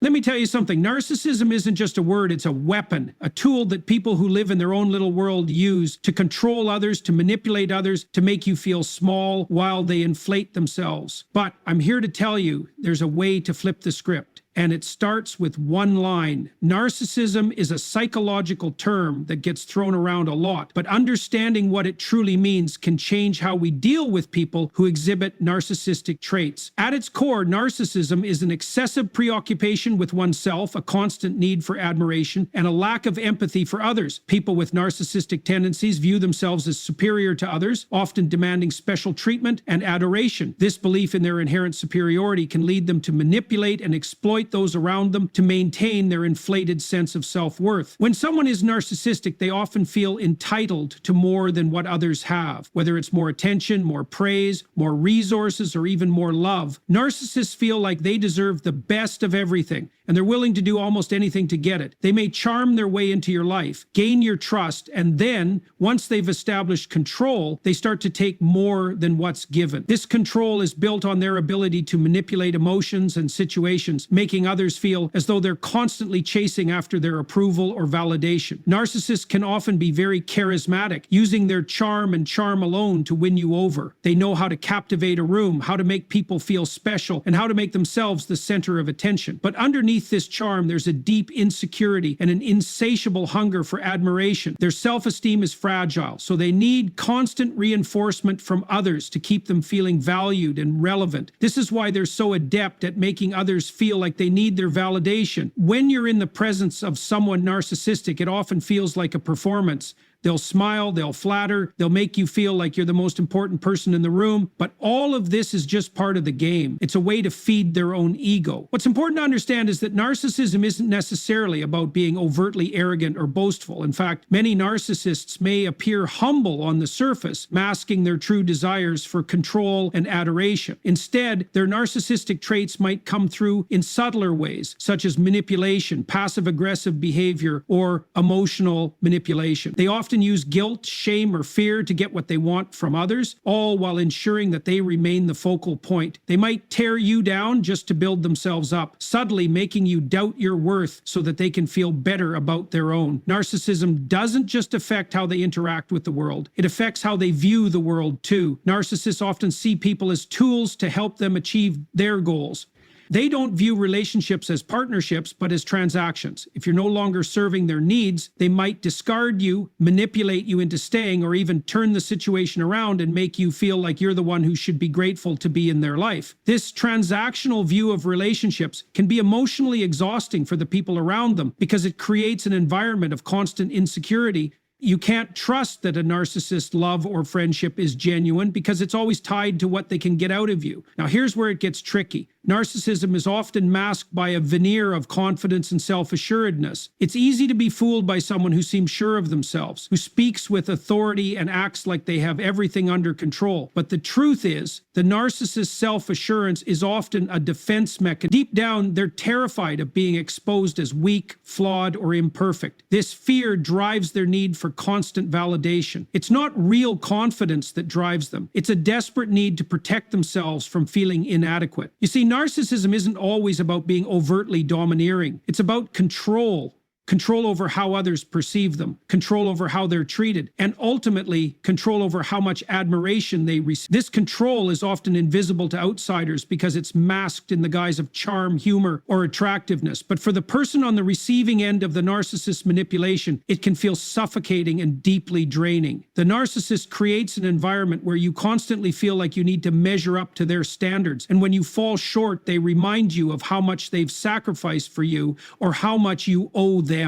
Let me tell you something. Narcissism isn't just a word, it's a weapon, a tool that people who live in their own little world use to control others, to manipulate others, to make you feel small while they inflate themselves. But I'm here to tell you there's a way to flip the script. And it starts with one line. Narcissism is a psychological term that gets thrown around a lot, but understanding what it truly means can change how we deal with people who exhibit narcissistic traits. At its core, narcissism is an excessive preoccupation with oneself, a constant need for admiration, and a lack of empathy for others. People with narcissistic tendencies view themselves as superior to others, often demanding special treatment and adoration. This belief in their inherent superiority can lead them to manipulate and exploit those around them to maintain their inflated sense of self-worth. When someone is narcissistic, they often feel entitled to more than what others have, whether it's more attention, more praise, more resources, or even more love. Narcissists feel like they deserve the best of everything, and they're willing to do almost anything to get it. They may charm their way into your life, gain your trust, and then, once they've established control, they start to take more than what's given. This control is built on their ability to manipulate emotions and situations, making others feel as though they're constantly chasing after their approval or validation. Narcissists can often be very charismatic, using their charm and charm alone to win you over. They know how to captivate a room, how to make people feel special, and how to make themselves the center of attention. But underneath this charm, there's a deep insecurity and an insatiable hunger for admiration. Their self-esteem is fragile, so they need constant reinforcement from others to keep them feeling valued and relevant. This is why they're so adept at making others feel like they need their validation. When you're in the presence of someone narcissistic, it often feels like a performance. They'll smile, they'll flatter, they'll make you feel like you're the most important person in the room, but all of this is just part of the game. It's a way to feed their own ego. What's important to understand is that narcissism isn't necessarily about being overtly arrogant or boastful. In fact, many narcissists may appear humble on the surface, masking their true desires for control and adoration. Instead, their narcissistic traits might come through in subtler ways, such as manipulation, passive-aggressive behavior, or emotional manipulation. They often use guilt, shame, or fear to get what they want from others, all while ensuring that they remain the focal point. They might tear you down just to build themselves up, subtly making you doubt your worth so that they can feel better about their own. Narcissism doesn't just affect how they interact with the world, it affects how they view the world too. Narcissists often see people as tools to help them achieve their goals. They don't view relationships as partnerships, but as transactions. If you're no longer serving their needs, they might discard you, manipulate you into staying, or even turn the situation around and make you feel like you're the one who should be grateful to be in their life. This transactional view of relationships can be emotionally exhausting for the people around them because it creates an environment of constant insecurity. You can't trust that a narcissist love or friendship is genuine because it's always tied to what they can get out of you. Now, here's where it gets tricky. Narcissism is often masked by a veneer of confidence and self-assuredness. It's easy to be fooled by someone who seems sure of themselves, who speaks with authority and acts like they have everything under control. But the truth is, the narcissist's self-assurance is often a defense mechanism. Deep down, they're terrified of being exposed as weak, flawed, or imperfect. This fear drives their need for constant validation. It's not real confidence that drives them. It's a desperate need to protect themselves from feeling inadequate. You see, narcissism isn't always about being overtly domineering. It's about control. Control over how others perceive them, control over how they're treated, and ultimately control over how much admiration they receive. This control is often invisible to outsiders because it's masked in the guise of charm, humor, or attractiveness. But for the person on the receiving end of the narcissist's manipulation, it can feel suffocating and deeply draining. The narcissist creates an environment where you constantly feel like you need to measure up to their standards, and when you fall short, they remind you of how much they've sacrificed for you or how much you owe them.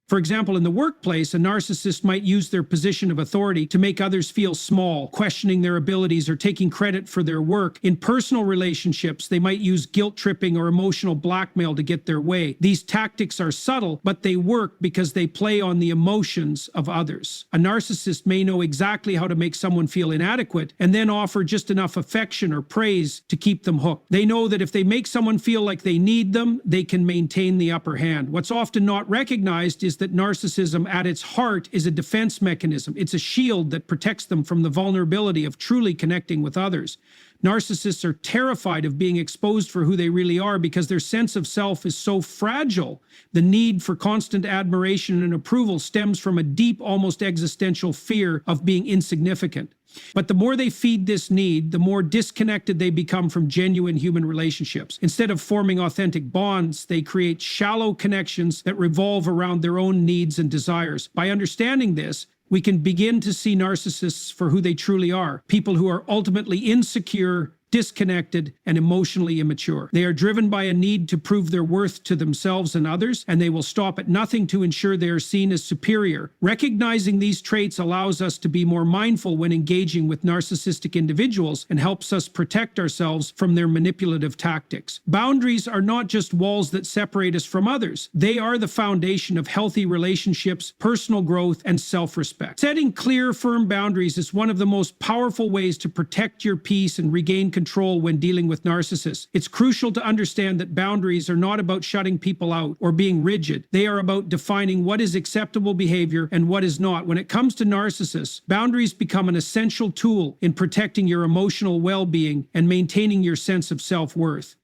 For example, in the workplace, a narcissist might use their position of authority to make others feel small, questioning their abilities or taking credit for their work. In personal relationships, they might use guilt-tripping or emotional blackmail to get their way. These tactics are subtle, but they work because they play on the emotions of others. A narcissist may know exactly how to make someone feel inadequate and then offer just enough affection or praise to keep them hooked. They know that if they make someone feel like they need them, they can maintain the upper hand. What's often not recognized is that narcissism at its heart is a defense mechanism. It's a shield that protects them from the vulnerability of truly connecting with others. Narcissists are terrified of being exposed for who they really are because their sense of self is so fragile. The need for constant admiration and approval stems from a deep, almost existential fear of being insignificant. But the more they feed this need, the more disconnected they become from genuine human relationships. Instead of forming authentic bonds, they create shallow connections that revolve around their own needs and desires. By understanding this, we can begin to see narcissists for who they truly are, people who are ultimately insecure, disconnected, and emotionally immature. They are driven by a need to prove their worth to themselves and others, and they will stop at nothing to ensure they are seen as superior. Recognizing these traits allows us to be more mindful when engaging with narcissistic individuals and helps us protect ourselves from their manipulative tactics. Boundaries are not just walls that separate us from others. They are the foundation of healthy relationships, personal growth, and self-respect. Setting clear, firm boundaries is one of the most powerful ways to protect your peace and regain control when dealing with narcissists. It's crucial to understand that boundaries are not about shutting people out or being rigid. They are about defining what is acceptable behavior and what is not. When it comes to narcissists, boundaries become an essential tool in protecting your emotional well-being and maintaining your sense of self-worth.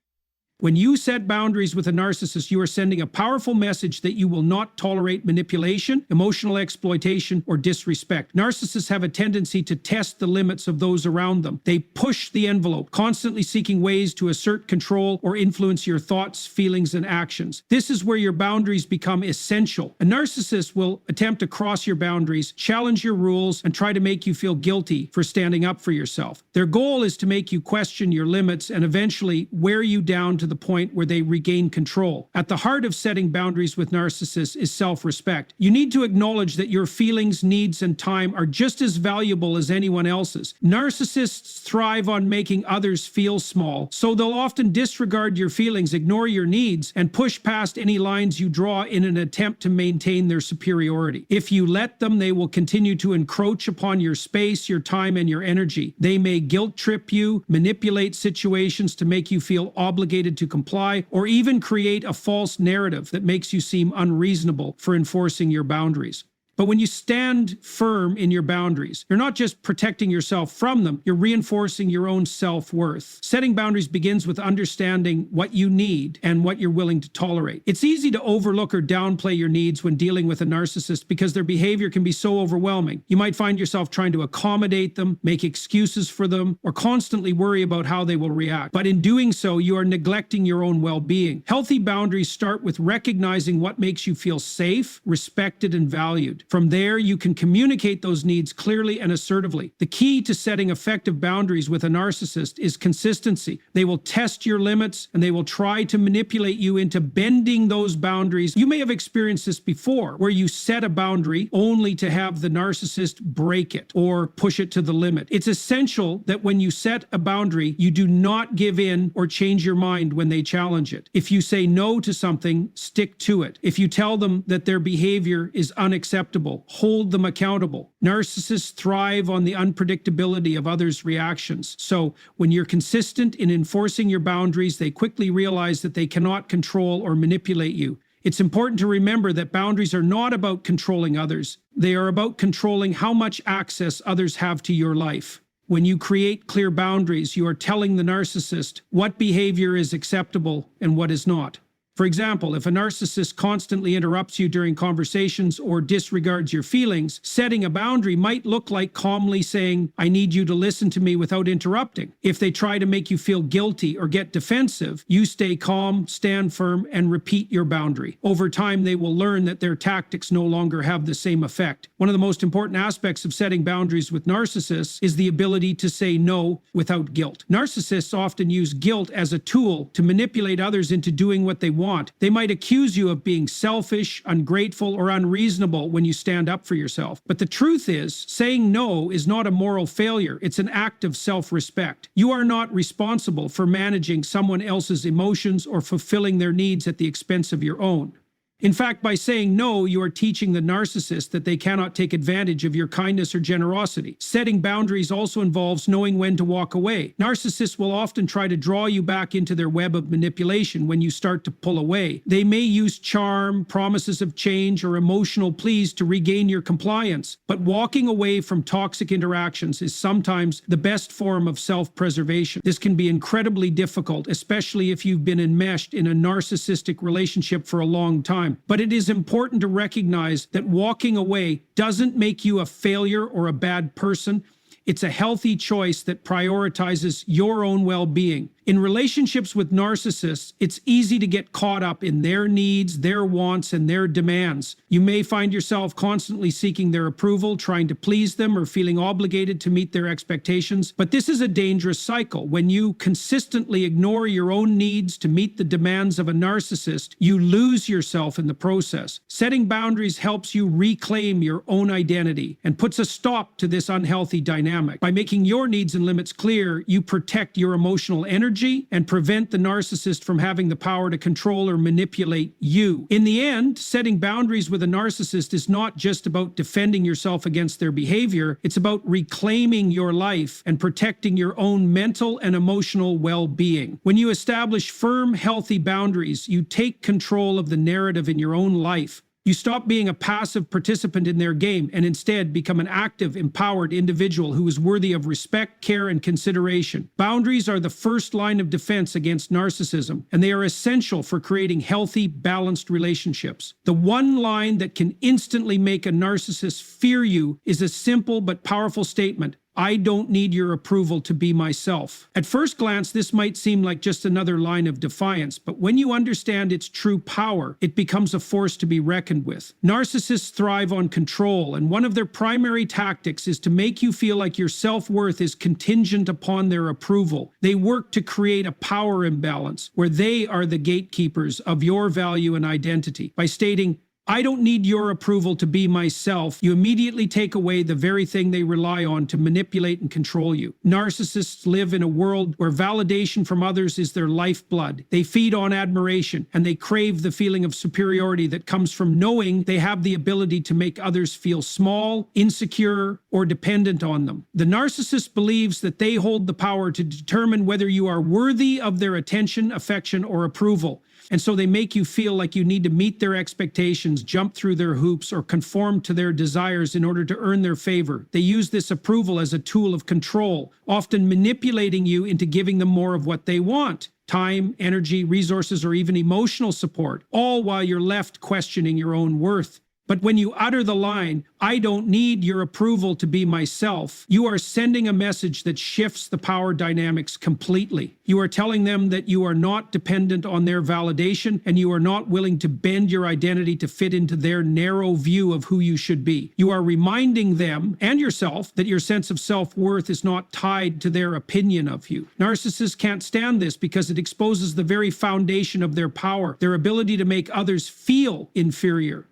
When you set boundaries with a narcissist, you are sending a powerful message that you will not tolerate manipulation, emotional exploitation, or disrespect. Narcissists have a tendency to test the limits of those around them. They push the envelope, constantly seeking ways to assert control or influence your thoughts, feelings, and actions. This is where your boundaries become essential. A narcissist will attempt to cross your boundaries, challenge your rules, and try to make you feel guilty for standing up for yourself. Their goal is to make you question your limits and eventually wear you down to the point where they regain control. At the heart of setting boundaries with narcissists is self-respect. You need to acknowledge that your feelings, needs, and time are just as valuable as anyone else's. Narcissists thrive on making others feel small, so they'll often disregard your feelings, ignore your needs, and push past any lines you draw in an attempt to maintain their superiority. If you let them, they will continue to encroach upon your space, your time, and your energy. They may guilt trip you, manipulate situations to make you feel obligated to comply, or even create a false narrative that makes you seem unreasonable for enforcing your boundaries. But when you stand firm in your boundaries, you're not just protecting yourself from them, you're reinforcing your own self-worth. Setting boundaries begins with understanding what you need and what you're willing to tolerate. It's easy to overlook or downplay your needs when dealing with a narcissist because their behavior can be so overwhelming. You might find yourself trying to accommodate them, make excuses for them, or constantly worry about how they will react. But in doing so, you are neglecting your own well-being. Healthy boundaries start with recognizing what makes you feel safe, respected, and valued. From there, you can communicate those needs clearly and assertively. The key to setting effective boundaries with a narcissist is consistency. They will test your limits and they will try to manipulate you into bending those boundaries. You may have experienced this before, where you set a boundary only to have the narcissist break it or push it to the limit. It's essential that when you set a boundary, you do not give in or change your mind when they challenge it. If you say no to something, stick to it. If you tell them that their behavior is unacceptable, hold them accountable. Narcissists thrive on the unpredictability of others' reactions. So when you're consistent in enforcing your boundaries, they quickly realize that they cannot control or manipulate you. It's important to remember that boundaries are not about controlling others. They are about controlling how much access others have to your life. When you create clear boundaries, you are telling the narcissist what behavior is acceptable and what is not. For example, if a narcissist constantly interrupts you during conversations or disregards your feelings, setting a boundary might look like calmly saying, "I need you to listen to me without interrupting." If they try to make you feel guilty or get defensive, you stay calm, stand firm, and repeat your boundary. Over time, they will learn that their tactics no longer have the same effect. One of the most important aspects of setting boundaries with narcissists is the ability to say no without guilt. Narcissists often use guilt as a tool to manipulate others into doing what they want. They might accuse you of being selfish, ungrateful, or unreasonable when you stand up for yourself. But the truth is, saying no is not a moral failure. It's an act of self-respect. You are not responsible for managing someone else's emotions or fulfilling their needs at the expense of your own. In fact, by saying no, you are teaching the narcissist that they cannot take advantage of your kindness or generosity. Setting boundaries also involves knowing when to walk away. Narcissists will often try to draw you back into their web of manipulation when you start to pull away. They may use charm, promises of change, or emotional pleas to regain your compliance. But walking away from toxic interactions is sometimes the best form of self-preservation. This can be incredibly difficult, especially if you've been enmeshed in a narcissistic relationship for a long time. But it is important to recognize that walking away doesn't make you a failure or a bad person. It's a healthy choice that prioritizes your own well-being. In relationships with narcissists, it's easy to get caught up in their needs, their wants, and their demands. You may find yourself constantly seeking their approval, trying to please them, or feeling obligated to meet their expectations. But this is a dangerous cycle. When you consistently ignore your own needs to meet the demands of a narcissist, you lose yourself in the process. Setting boundaries helps you reclaim your own identity and puts a stop to this unhealthy dynamic. By making your needs and limits clear, you protect your emotional energy and prevent the narcissist from having the power to control or manipulate you. In the end, setting boundaries with a narcissist is not just about defending yourself against their behavior, it's about reclaiming your life and protecting your own mental and emotional well-being. When you establish firm, healthy boundaries, you take control of the narrative in your own life. You stop being a passive participant in their game and instead become an active, empowered individual who is worthy of respect, care, and consideration. Boundaries are the first line of defense against narcissism, and they are essential for creating healthy, balanced relationships. The one line that can instantly make a narcissist fear you is a simple but powerful statement: I don't need your approval to be myself. At first glance, this might seem like just another line of defiance, but when you understand its true power, it becomes a force to be reckoned with. Narcissists thrive on control, and one of their primary tactics is to make you feel like your self-worth is contingent upon their approval. They work to create a power imbalance where they are the gatekeepers of your value and identity. By stating, I don't need your approval to be myself, you immediately take away the very thing they rely on to manipulate and control you. Narcissists live in a world where validation from others is their lifeblood. They feed on admiration, and they crave the feeling of superiority that comes from knowing they have the ability to make others feel small, insecure, or dependent on them. The narcissist believes that they hold the power to determine whether you are worthy of their attention, affection, or approval. And so they make you feel like you need to meet their expectations, jump through their hoops, or conform to their desires in order to earn their favor. They use this approval as a tool of control, often manipulating you into giving them more of what they want: time, energy, resources, or even emotional support, all while you're left questioning your own worth. But when you utter the line, I don't need your approval to be myself, you are sending a message that shifts the power dynamics completely. You are telling them that you are not dependent on their validation, and you are not willing to bend your identity to fit into their narrow view of who you should be. You are reminding them and yourself that your sense of self-worth is not tied to their opinion of you. Narcissists can't stand this because it exposes the very foundation of their power, their ability to make others feel inferior.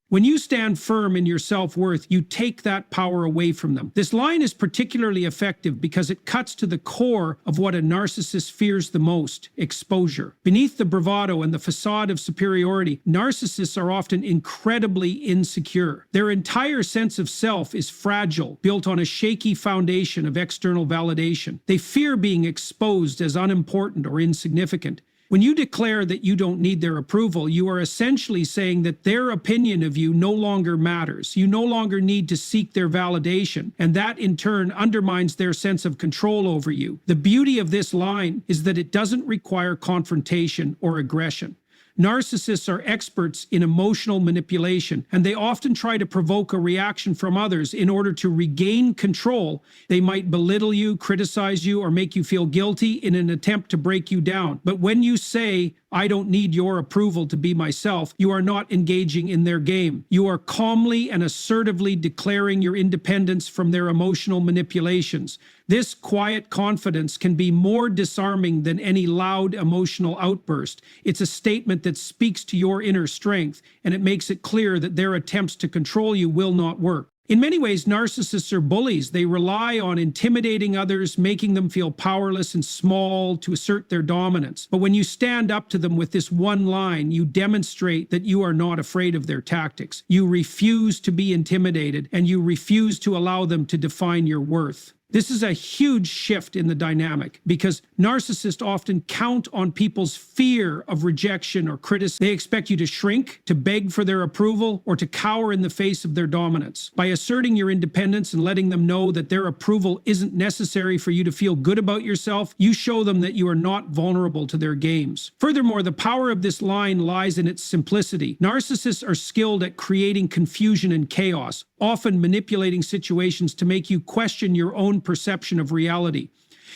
When you stand firm in your self-worth, you take that power away from them. This line is particularly effective because it cuts to the core of what a narcissist fears the most: exposure. Beneath the bravado and the facade of superiority, narcissists are often incredibly insecure. Their entire sense of self is fragile, built on a shaky foundation of external validation. They fear being exposed as unimportant or insignificant. When you declare that you don't need their approval, you are essentially saying that their opinion of you no longer matters. You no longer need to seek their validation, and that in turn undermines their sense of control over you. The beauty of this line is that it doesn't require confrontation or aggression. Narcissists are experts in emotional manipulation, and they often try to provoke a reaction from others in order to regain control. They might belittle you, criticize you, or make you feel guilty in an attempt to break you down. But when you say, I don't need your approval to be myself, you are not engaging in their game. You are calmly and assertively declaring your independence from their emotional manipulations. This quiet confidence can be more disarming than any loud emotional outburst. It's a statement that speaks to your inner strength, and it makes it clear that their attempts to control you will not work. In many ways, narcissists are bullies. They rely on intimidating others, making them feel powerless and small to assert their dominance. But when you stand up to them with this one line, you demonstrate that you are not afraid of their tactics. You refuse to be intimidated, and you refuse to allow them to define your worth. This is a huge shift in the dynamic because narcissists often count on people's fear of rejection or criticism. They expect you to shrink, to beg for their approval, or to cower in the face of their dominance. By asserting your independence and letting them know that their approval isn't necessary for you to feel good about yourself, you show them that you are not vulnerable to their games. Furthermore, the power of this line lies in its simplicity. Narcissists are skilled at creating confusion and chaos, often manipulating situations to make you question your own perception of reality.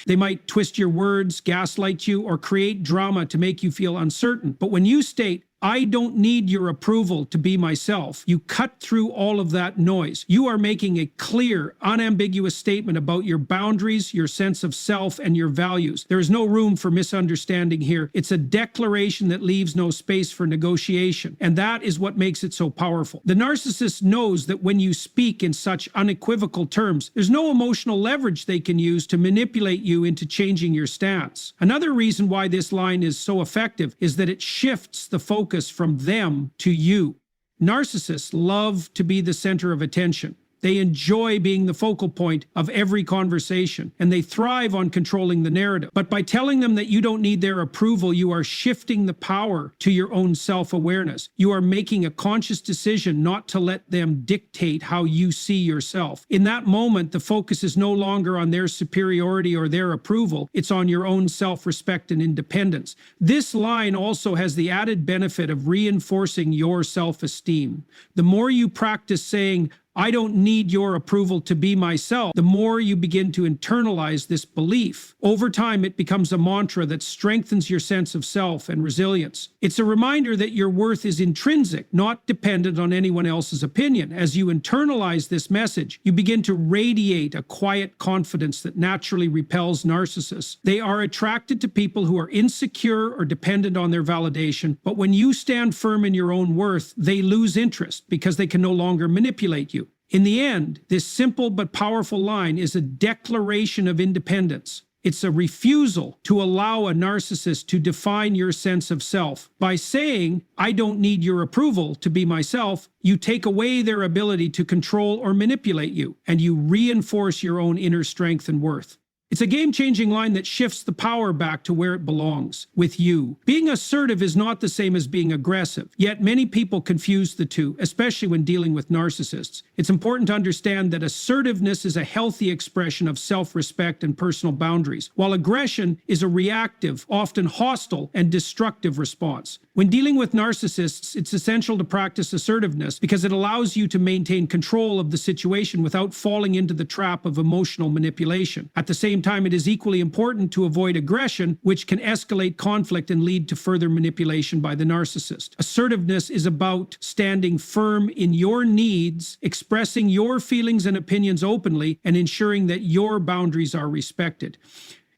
They might twist your words, gaslight you, or create drama to make you feel uncertain. But when you state, "I don't need your approval to be myself," you cut through all of that noise. You are making a clear, unambiguous statement about your boundaries, your sense of self, and your values. There is no room for misunderstanding here. It's a declaration that leaves no space for negotiation, and that is what makes it so powerful. The narcissist knows that when you speak in such unequivocal terms, there's no emotional leverage they can use to manipulate you into changing your stance. Another reason why this line is so effective is that it shifts the focus from them to you. Narcissists love to be the center of attention. They enjoy being the focal point of every conversation, and they thrive on controlling the narrative. But by telling them that you don't need their approval, you are shifting the power to your own self-awareness. You are making a conscious decision not to let them dictate how you see yourself. In that moment, the focus is no longer on their superiority or their approval. It's on your own self-respect and independence. This line also has the added benefit of reinforcing your self-esteem. The more you practice saying, "I don't need your approval to be myself," the more you begin to internalize this belief. Over time, it becomes a mantra that strengthens your sense of self and resilience. It's a reminder that your worth is intrinsic, not dependent on anyone else's opinion. As you internalize this message, you begin to radiate a quiet confidence that naturally repels narcissists. They are attracted to people who are insecure or dependent on their validation, but when you stand firm in your own worth, they lose interest because they can no longer manipulate you. In the end, this simple but powerful line is a declaration of independence. It's a refusal to allow a narcissist to define your sense of self. By saying, "I don't need your approval to be myself," you take away their ability to control or manipulate you, and you reinforce your own inner strength and worth. It's a game-changing line that shifts the power back to where it belongs, with you. Being assertive is not the same as being aggressive, yet many people confuse the two, especially when dealing with narcissists. It's important to understand that assertiveness is a healthy expression of self-respect and personal boundaries, while aggression is a reactive, often hostile, and destructive response. When dealing with narcissists, it's essential to practice assertiveness because it allows you to maintain control of the situation without falling into the trap of emotional manipulation. At the same time, it is equally important to avoid aggression, which can escalate conflict and lead to further manipulation by the narcissist. Assertiveness is about standing firm in your needs, expressing your feelings and opinions openly, and ensuring that your boundaries are respected.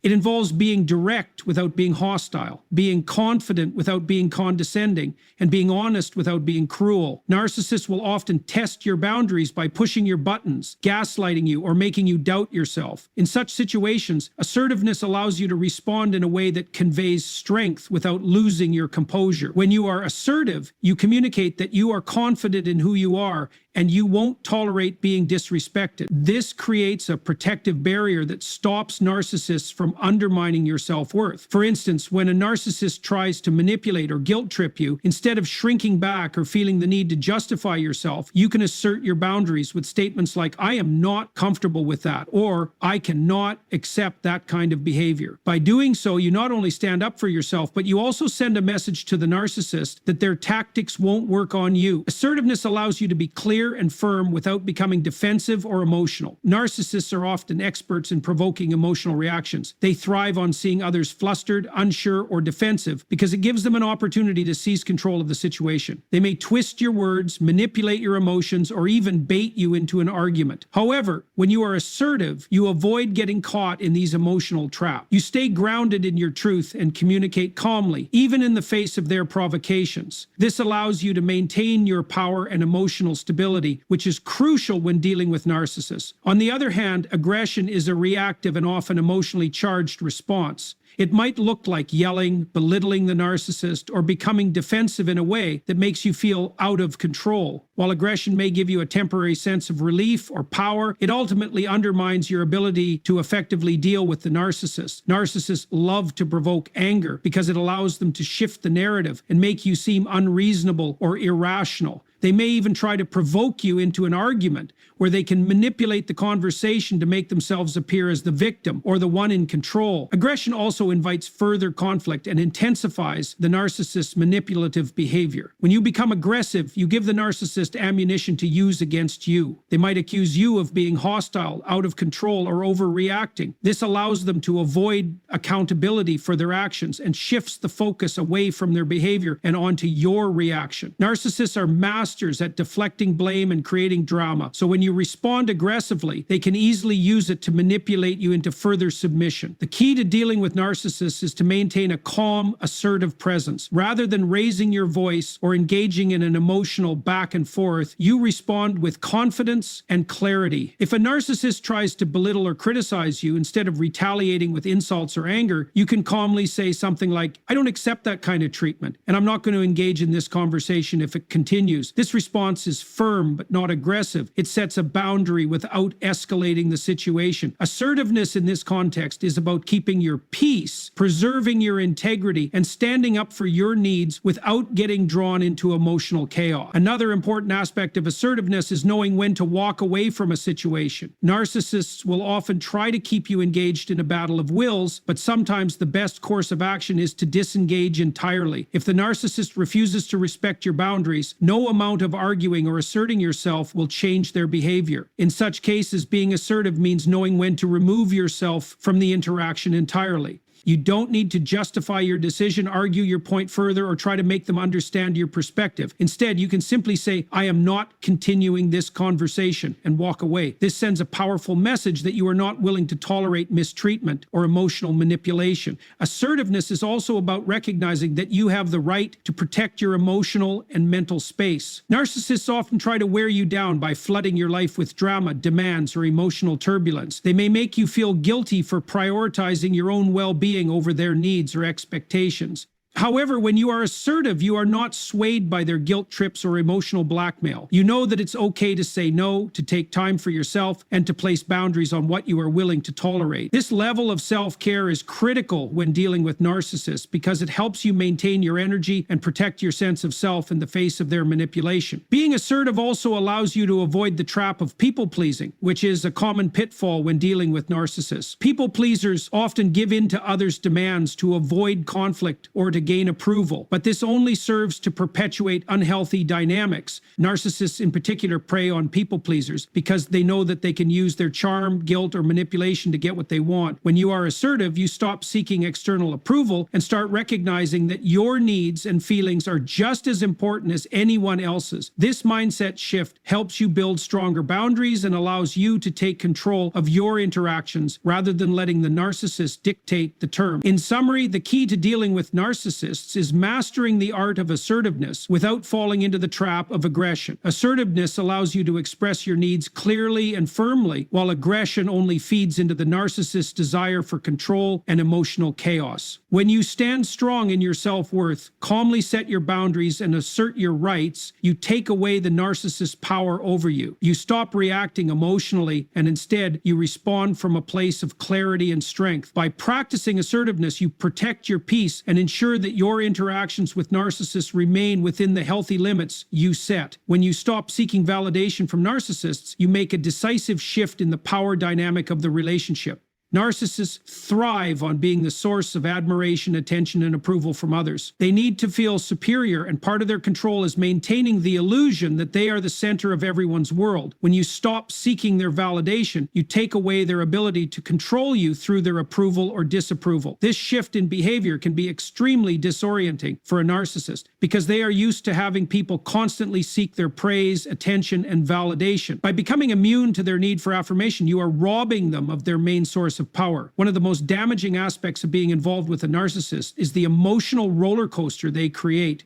It involves being direct without being hostile, being confident without being condescending, and being honest without being cruel. Narcissists will often test your boundaries by pushing your buttons, gaslighting you, or making you doubt yourself. In such situations, assertiveness allows you to respond in a way that conveys strength without losing your composure. When you are assertive, you communicate that you are confident in who you are and you won't tolerate being disrespected. This creates a protective barrier that stops narcissists from undermining your self-worth. For instance, when a narcissist tries to manipulate or guilt trip you, instead of shrinking back or feeling the need to justify yourself, you can assert your boundaries with statements like, "I am not comfortable with that," or "I cannot accept that kind of behavior." By doing so, you not only stand up for yourself, but you also send a message to the narcissist that their tactics won't work on you. Assertiveness allows you to be clear and firm without becoming defensive or emotional. Narcissists are often experts in provoking emotional reactions. They thrive on seeing others flustered, unsure, or defensive because it gives them an opportunity to seize control of the situation. They may twist your words, manipulate your emotions, or even bait you into an argument. However, when you are assertive, you avoid getting caught in these emotional traps. You stay grounded in your truth and communicate calmly, even in the face of their provocations. This allows you to maintain your power and emotional stability accountability, which is crucial when dealing with narcissists. On the other hand, aggression is a reactive and often emotionally charged response. It might look like yelling, belittling the narcissist, or becoming defensive in a way that makes you feel out of control. While aggression may give you a temporary sense of relief or power, it ultimately undermines your ability to effectively deal with the narcissist. Narcissists love to provoke anger because it allows them to shift the narrative and make you seem unreasonable or irrational. They may even try to provoke you into an argument where they can manipulate the conversation to make themselves appear as the victim or the one in control. Aggression also invites further conflict and intensifies the narcissist's manipulative behavior. When you become aggressive, you give the narcissist ammunition to use against you. They might accuse you of being hostile, out of control, or overreacting. This allows them to avoid accountability for their actions and shifts the focus away from their behavior and onto your reaction. Narcissists are masters at deflecting blame and creating drama. So when you respond aggressively, they can easily use it to manipulate you into further submission. The key to dealing with narcissists is to maintain a calm, assertive presence. Rather than raising your voice or engaging in an emotional back and forth, you respond with confidence and clarity. If a narcissist tries to belittle or criticize you, instead of retaliating with insults or anger, you can calmly say something like, "I don't accept that kind of treatment, and I'm not going to engage in this conversation if it continues." This response is firm but not aggressive. It sets a boundary without escalating the situation. Assertiveness in this context is about keeping your peace, preserving your integrity, and standing up for your needs without getting drawn into emotional chaos. Another important aspect of assertiveness is knowing when to walk away from a situation. Narcissists will often try to keep you engaged in a battle of wills, but sometimes the best course of action is to disengage entirely. If the narcissist refuses to respect your boundaries, no amount of arguing or asserting yourself will change their behavior. In such cases, being assertive means knowing when to remove yourself from the interaction entirely. You don't need to justify your decision, argue your point further, or try to make them understand your perspective. Instead, you can simply say, "I am not continuing this conversation," and walk away. This sends a powerful message that you are not willing to tolerate mistreatment or emotional manipulation. Assertiveness is also about recognizing that you have the right to protect your emotional and mental space. Narcissists often try to wear you down by flooding your life with drama, demands, or emotional turbulence. They may make you feel guilty for prioritizing your own well-being over their needs or expectations. However, when you are assertive, you are not swayed by their guilt trips or emotional blackmail. You know that it's okay to say no, to take time for yourself, and to place boundaries on what you are willing to tolerate. This level of self-care is critical when dealing with narcissists because it helps you maintain your energy and protect your sense of self in the face of their manipulation. Being assertive also allows you to avoid the trap of people-pleasing, which is a common pitfall when dealing with narcissists. People-pleasers often give in to others' demands to avoid conflict or to gain approval, but this only serves to perpetuate unhealthy dynamics. Narcissists in particular prey on people pleasers because they know that they can use their charm, guilt, or manipulation to get what they want. When you are assertive, you stop seeking external approval and start recognizing that your needs and feelings are just as important as anyone else's. This mindset shift helps you build stronger boundaries and allows you to take control of your interactions rather than letting the narcissist dictate the terms. In summary, the key to dealing with narcissists is mastering the art of assertiveness without falling into the trap of aggression. Assertiveness allows you to express your needs clearly and firmly, while aggression only feeds into the narcissist's desire for control and emotional chaos. When you stand strong in your self-worth, calmly set your boundaries, and assert your rights, you take away the narcissist's power over you. You stop reacting emotionally, and instead, you respond from a place of clarity and strength. By practicing assertiveness, you protect your peace and ensure that your interactions with narcissists remain within the healthy limits you set. When you stop seeking validation from narcissists, you make a decisive shift in the power dynamic of the relationship. Narcissists thrive on being the source of admiration, attention, and approval from others. They need to feel superior, and part of their control is maintaining the illusion that they are the center of everyone's world. When you stop seeking their validation, you take away their ability to control you through their approval or disapproval. This shift in behavior can be extremely disorienting for a narcissist because they are used to having people constantly seek their praise, attention, and validation. By becoming immune to their need for affirmation, you are robbing them of their main source of power. One of the most damaging aspects of being involved with a narcissist is the emotional roller coaster they create.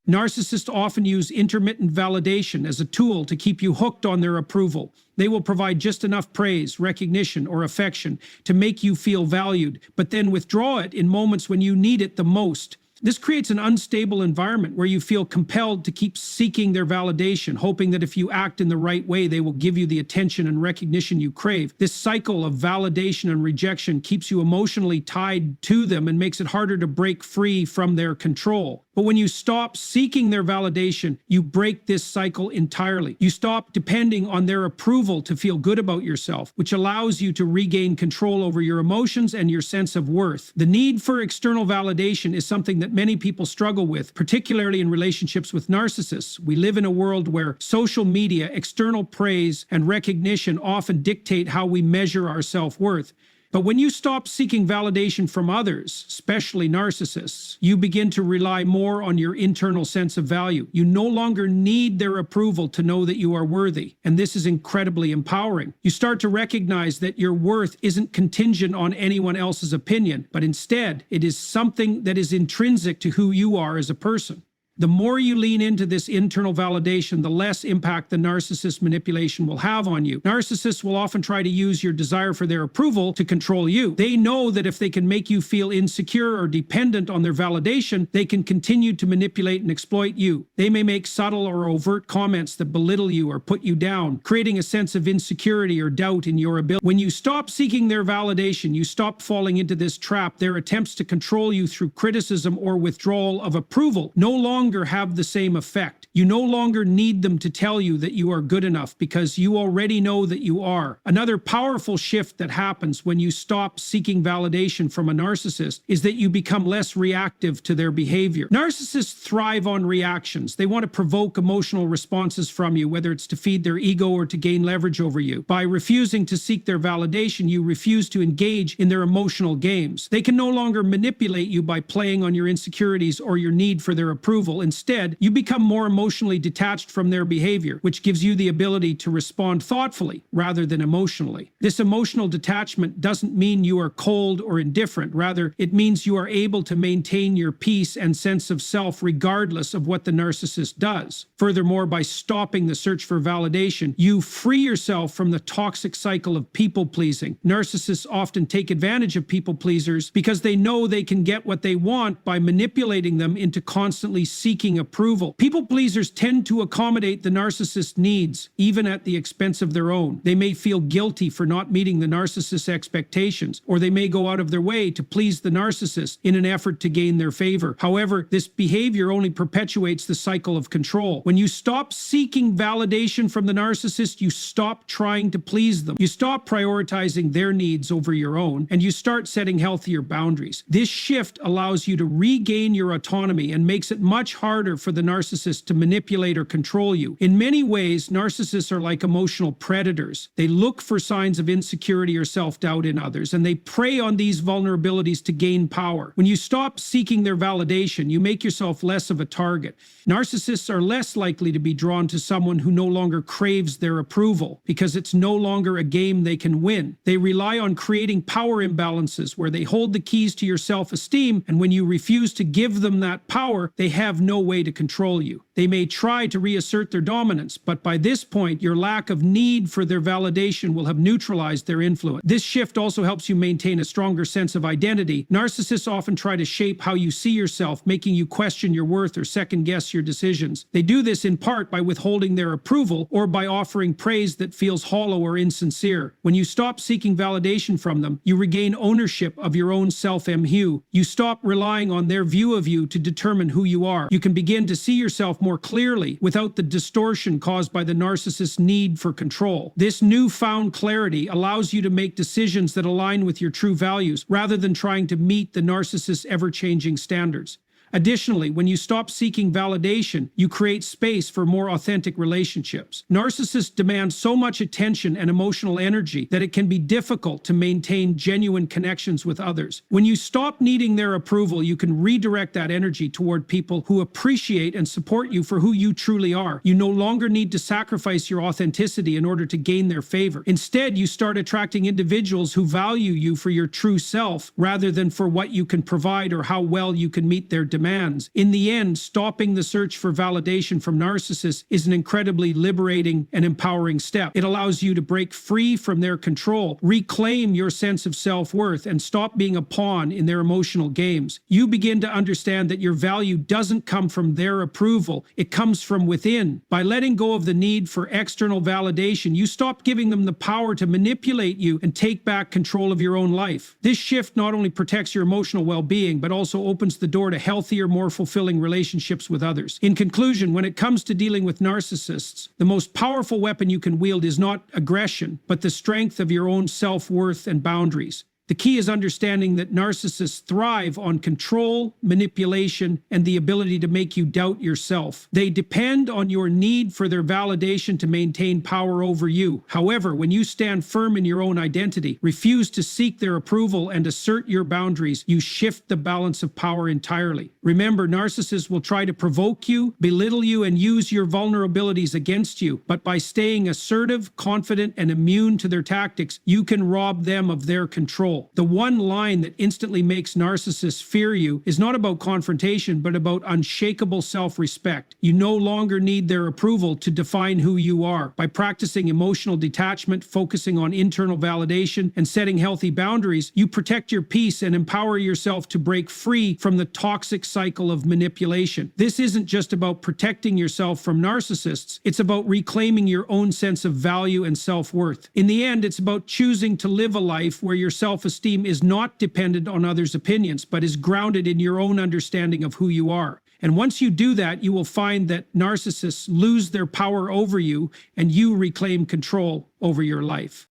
Narcissists often use intermittent validation as a tool to keep you hooked on their approval. They will provide just enough praise, recognition, or affection to make you feel valued, but then withdraw it in moments when you need it the most. This creates an unstable environment where you feel compelled to keep seeking their validation, hoping that if you act in the right way, they will give you the attention and recognition you crave. This cycle of validation and rejection keeps you emotionally tied to them and makes it harder to break free from their control. But when you stop seeking their validation, you break this cycle entirely. You stop depending on their approval to feel good about yourself, which allows you to regain control over your emotions and your sense of worth. The need for external validation is something that many people struggle with, particularly in relationships with narcissists. We live in a world where social media, external praise, and recognition often dictate how we measure our self-worth. But when you stop seeking validation from others, especially narcissists, you begin to rely more on your internal sense of value. You no longer need their approval to know that you are worthy, and this is incredibly empowering. You start to recognize that your worth isn't contingent on anyone else's opinion, but instead, it is something that is intrinsic to who you are as a person. The more you lean into this internal validation, the less impact the narcissist manipulation will have on you. Narcissists will often try to use your desire for their approval to control you. They know that if they can make you feel insecure or dependent on their validation, they can continue to manipulate and exploit you. They may make subtle or overt comments that belittle you or put you down, creating a sense of insecurity or doubt in your ability. When you stop seeking their validation, you stop falling into this trap. Their attempts to control you through criticism or withdrawal of approval no longer have the same effect. You no longer need them to tell you that you are good enough because you already know that you are. Another powerful shift that happens when you stop seeking validation from a narcissist is that you become less reactive to their behavior. Narcissists thrive on reactions. They want to provoke emotional responses from you, whether it's to feed their ego or to gain leverage over you. By refusing to seek their validation, you refuse to engage in their emotional games. They can no longer manipulate you by playing on your insecurities or your need for their approval. Instead, you become more emotionally detached from their behavior, which gives you the ability to respond thoughtfully rather than emotionally. This emotional detachment doesn't mean you are cold or indifferent. Rather, it means you are able to maintain your peace and sense of self regardless of what the narcissist does. Furthermore, by stopping the search for validation, you free yourself from the toxic cycle of people-pleasing. Narcissists often take advantage of people-pleasers because they know they can get what they want by manipulating them into constantly seeking approval. People pleasers tend to accommodate the narcissist's needs, even at the expense of their own. They may feel guilty for not meeting the narcissist's expectations, or they may go out of their way to please the narcissist in an effort to gain their favor. However, this behavior only perpetuates the cycle of control. When you stop seeking validation from the narcissist, you stop trying to please them. You stop prioritizing their needs over your own, and you start setting healthier boundaries. This shift allows you to regain your autonomy and makes it much harder for the narcissist to manipulate or control you. In many ways, narcissists are like emotional predators. They look for signs of insecurity or self-doubt in others, and they prey on these vulnerabilities to gain power. When you stop seeking their validation, you make yourself less of a target. Narcissists are less likely to be drawn to someone who no longer craves their approval because it's no longer a game they can win. They rely on creating power imbalances where they hold the keys to your self-esteem, and when you refuse to give them that power, they have no way to control you. They may try to reassert their dominance, but by this point, your lack of need for their validation will have neutralized their influence. This shift also helps you maintain a stronger sense of identity. Narcissists often try to shape how you see yourself, making you question your worth or second-guess your decisions. They do this in part by withholding their approval or by offering praise that feels hollow or insincere. When you stop seeking validation from them, you regain ownership of your own self-image. You stop relying on their view of you to determine who you are. You can begin to see yourself more clearly without the distortion caused by the narcissist's need for control. This newfound clarity allows you to make decisions that align with your true values rather than trying to meet the narcissist's ever-changing standards. Additionally, when you stop seeking validation, you create space for more authentic relationships. Narcissists demand so much attention and emotional energy that it can be difficult to maintain genuine connections with others. When you stop needing their approval, you can redirect that energy toward people who appreciate and support you for who you truly are. You no longer need to sacrifice your authenticity in order to gain their favor. Instead, you start attracting individuals who value you for your true self rather than for what you can provide or how well you can meet their demands. demands. In the end, stopping the search for validation from narcissists is an incredibly liberating and empowering step. It allows you to break free from their control, reclaim your sense of self-worth, and stop being a pawn in their emotional games. You begin to understand that your value doesn't come from their approval, it comes from within. By letting go of the need for external validation, you stop giving them the power to manipulate you and take back control of your own life. This shift not only protects your emotional well-being, but also opens the door to healthier, more fulfilling relationships with others. In conclusion, when it comes to dealing with narcissists, the most powerful weapon you can wield is not aggression, but the strength of your own self-worth and boundaries. The key is understanding that narcissists thrive on control, manipulation, and the ability to make you doubt yourself. They depend on your need for their validation to maintain power over you. However, when you stand firm in your own identity, refuse to seek their approval, and assert your boundaries, you shift the balance of power entirely. Remember, narcissists will try to provoke you, belittle you, and use your vulnerabilities against you. But by staying assertive, confident, and immune to their tactics, you can rob them of their control. The one line that instantly makes narcissists fear you is not about confrontation, but about unshakable self-respect. You no longer need their approval to define who you are. By practicing emotional detachment, focusing on internal validation, and setting healthy boundaries, you protect your peace and empower yourself to break free from the toxic cycle of manipulation. This isn't just about protecting yourself from narcissists, it's about reclaiming your own sense of value and self-worth. In the end, it's about choosing to live a life where your self-esteem is not dependent on others' opinions, but is grounded in your own understanding of who you are. And once you do that, you will find that narcissists lose their power over you and you reclaim control over your life.